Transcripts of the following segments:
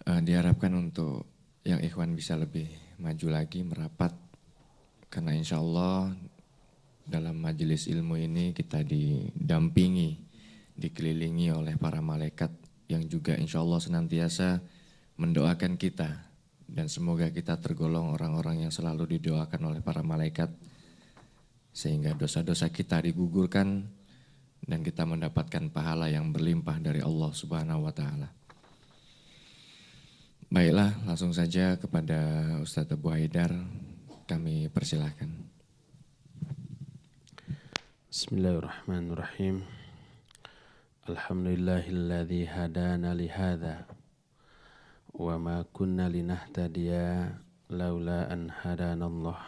Diharapkan untuk yang ikhwan bisa lebih maju lagi merapat, karena insya Allah dalam majelis ilmu ini kita didampingi, dikelilingi oleh para malaikat yang juga insya Allah senantiasa mendoakan kita, dan semoga kita tergolong orang-orang yang selalu didoakan oleh para malaikat sehingga dosa-dosa kita digugurkan dan kita mendapatkan pahala yang berlimpah dari Allah Subhanahu wa taala. Baiklah, langsung saja kepada Ustadz Abu Haidar kami persilahkan. Bismillahirrahmanirrahim. Alhamdulillahilladzi hadana lihadza wa ma kunna linahtadiya laula an hadanallah.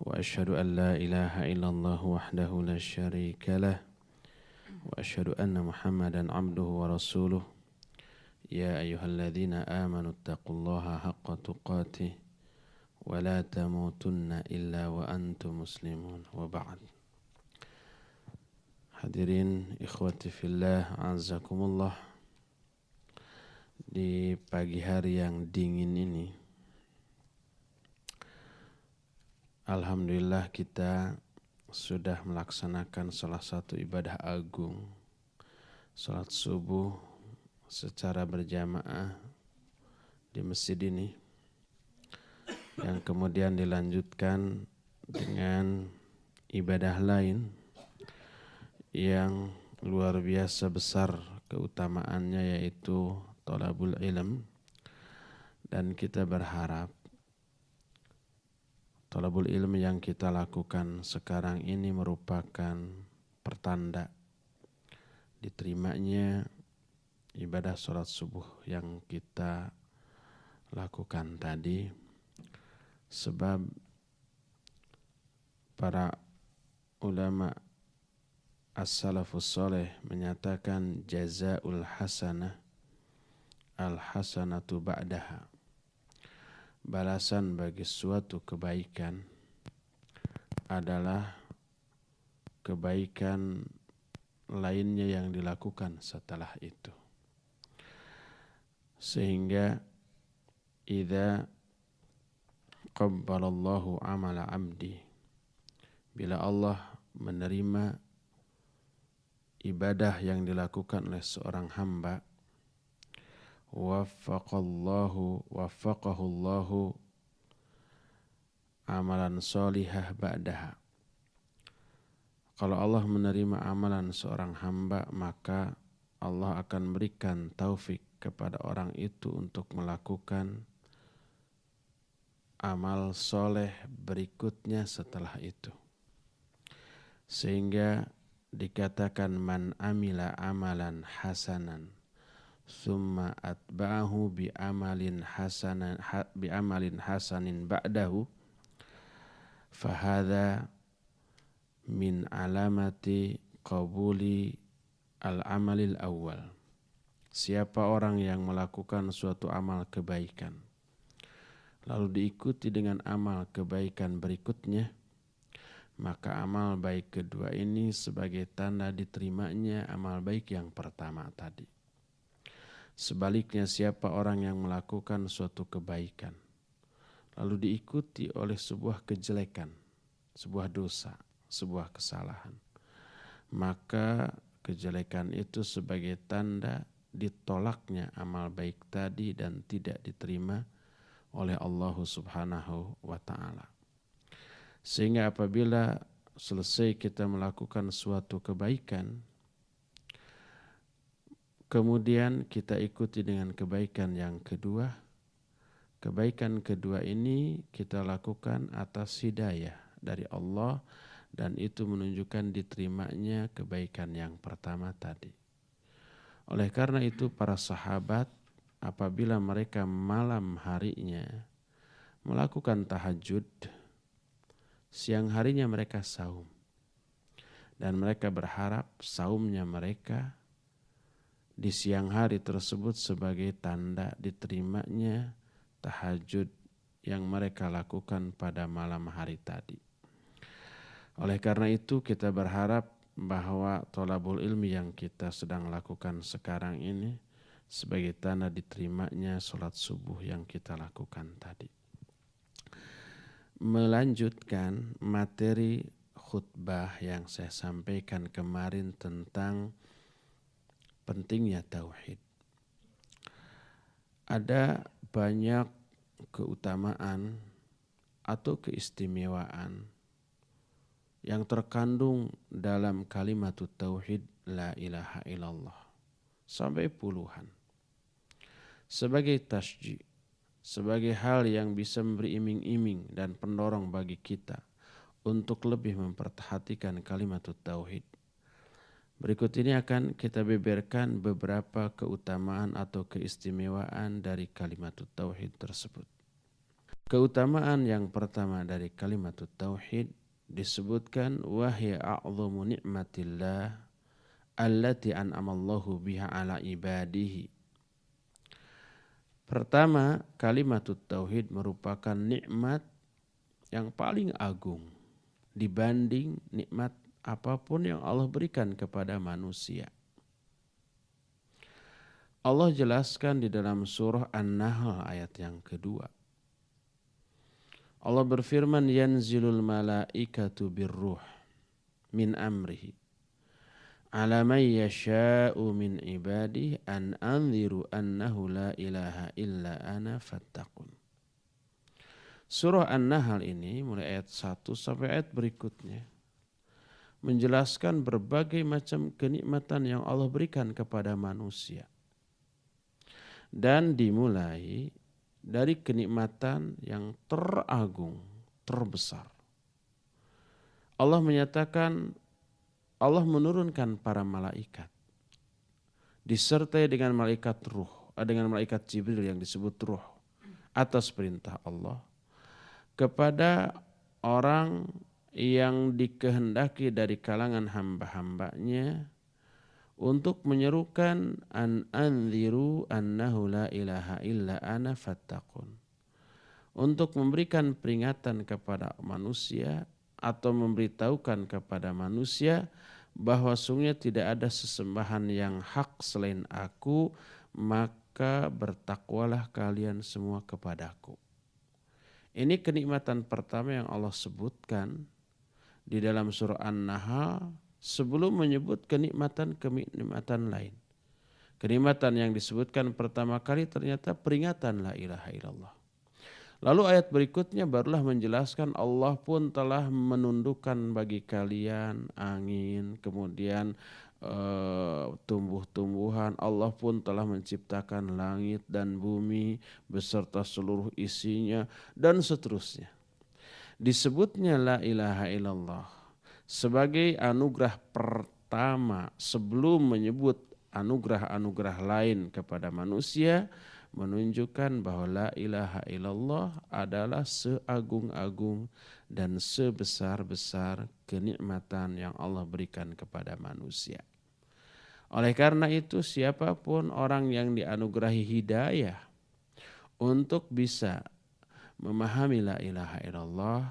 Wa asyhadu an la ilaha illallah wahdahu la syarika lah wa asyhadu anna Muhammadan abduhu wa rasuluh. Ya ayyuhalladzina amanu taqullaha haqqa tuqatih wa la tamutunna illa wa antum muslimun wa ba'd. Hadirin ikhwati fillah, azakumullah. Di pagi hari yang dingin ini, alhamdulillah kita sudah melaksanakan salah satu ibadah agung, salat subuh secara berjamaah di masjid ini, yang kemudian dilanjutkan dengan ibadah lain yang luar biasa besar keutamaannya, yaitu thalabul ilm. Dan kita berharap thalabul ilm yang kita lakukan sekarang ini merupakan pertanda diterimanya ibadah sholat subuh yang kita lakukan tadi, sebab para ulama as-salafus soleh menyatakan jazaul hasanah al-hasanatu ba'daha. Balasan bagi suatu kebaikan adalah kebaikan lainnya yang dilakukan setelah itu. Sehingga idza qabbalallahu amala abdi, bila Allah menerima ibadah yang dilakukan oleh seorang hamba, waffaqahullahu amalan solihah ba'daha. Kalau Allah menerima amalan seorang hamba, maka Allah akan berikan taufik kepada orang itu untuk melakukan amal soleh berikutnya setelah itu. Sehingga dikatakan man amila amalan hasanan summa atba'ahu bi amalin hasanin ba'dahu fahadha min alamati qabuli al-amalil awal. Siapa orang yang melakukan suatu amal kebaikan lalu diikuti dengan amal kebaikan berikutnya, maka amal baik kedua ini sebagai tanda diterimanya amal baik yang pertama tadi. Sebaliknya, siapa orang yang melakukan suatu kebaikan lalu diikuti oleh sebuah kejelekan, sebuah dosa, sebuah kesalahan, maka kejelekan itu sebagai tanda ditolaknya amal baik tadi dan tidak diterima oleh Allah Subhanahu wa ta'ala. Sehingga apabila selesai kita melakukan suatu kebaikan, kemudian kita ikuti dengan kebaikan yang kedua, kebaikan kedua ini kita lakukan atas hidayah dari Allah, dan itu menunjukkan diterimanya kebaikan yang pertama tadi. Oleh karena itu para sahabat apabila mereka malam harinya melakukan tahajud, siang harinya mereka saum. Dan mereka berharap saumnya mereka di siang hari tersebut sebagai tanda diterimanya tahajud yang mereka lakukan pada malam hari tadi. Oleh karena itu kita berharap bahwa thalabul ilmi yang kita sedang lakukan sekarang ini sebagai tanda diterimanya sholat subuh yang kita lakukan tadi. Melanjutkan materi khutbah yang saya sampaikan kemarin tentang pentingnya tauhid. Ada banyak keutamaan atau keistimewaan yang terkandung dalam kalimat tauhid la ilaha illallah sampai puluhan. Sebagai tasji, sebagai hal yang bisa memberi iming-iming dan pendorong bagi kita untuk lebih memperhatikan kalimat tauhid. Berikut ini akan kita beberkan beberapa keutamaan atau keistimewaan dari kalimat tauhid tersebut. Keutamaan yang pertama dari kalimat tauhid disebutkan wahya a'zamu ni'matillah allati an'amallahu biha ala ibadihi. Pertama, kalimat tauhid merupakan nikmat yang paling agung dibanding nikmat apapun yang Allah berikan kepada manusia. Allah jelaskan di dalam surah An-Nahl ayat yang kedua. Allah berfirman, yanzilul malaikatu birruh min amrihi ala man yasha'u min ibadihi an anziru annahu la ilaha illa ana fattaqun. Surah An-Nahl ini mulai ayat 1 sampai ayat berikutnya menjelaskan berbagai macam kenikmatan yang Allah berikan kepada manusia. Dan dimulai dari kenikmatan yang teragung, terbesar. Allah menyatakan Allah menurunkan para malaikat disertai dengan malaikat ruh, dengan malaikat Jibril yang disebut ruh atas perintah Allah kepada orang yang dikehendaki dari kalangan hamba-hambanya untuk menyerukan an anziru annahu la ilaha illa ana fattaqun, untuk memberikan peringatan kepada manusia atau memberitahukan kepada manusia bahwa sungguhnya tidak ada sesembahan yang hak selain aku, maka bertakwalah kalian semua kepadaku. Ini kenikmatan pertama yang Allah sebutkan di dalam surah An-Nahl sebelum menyebut kenikmatan lain. Kenikmatan yang disebutkan pertama kali ternyata peringatan la ilaha illallah. Lalu ayat berikutnya barulah menjelaskan Allah pun telah menundukkan bagi kalian angin, kemudian tumbuh-tumbuhan. Allah pun telah menciptakan langit dan bumi beserta seluruh isinya dan seterusnya. Disebutnya la ilaha illallah sebagai anugerah pertama sebelum menyebut anugerah-anugerah lain kepada manusia, menunjukkan bahwa la ilaha illallah adalah seagung-agung dan sebesar-besar kenikmatan yang Allah berikan kepada manusia. Oleh karena itu, siapapun orang yang dianugerahi hidayah untuk bisa memahami la ilaha illallah,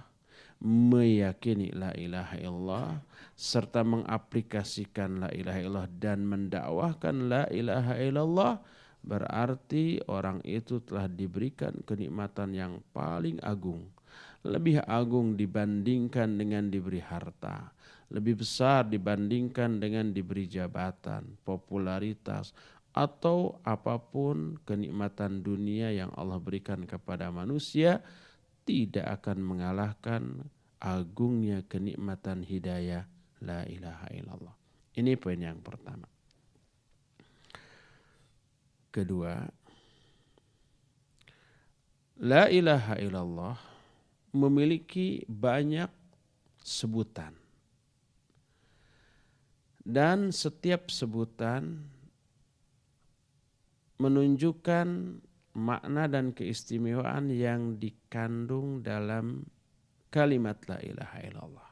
meyakini la ilaha illallah, serta mengaplikasikan la ilaha illallah dan mendakwahkan la ilaha illallah, berarti orang itu telah diberikan kenikmatan yang paling agung, lebih agung dibandingkan dengan diberi harta, lebih besar dibandingkan dengan diberi jabatan, popularitas, atau apapun kenikmatan dunia yang Allah berikan kepada manusia, tidak akan mengalahkan agungnya kenikmatan hidayah la ilaha illallah. Ini poin yang pertama. Kedua, la ilaha illallah memiliki banyak sebutan. Dan setiap sebutan menunjukkan makna dan keistimewaan yang dikandung dalam kalimat la ilaha illallah.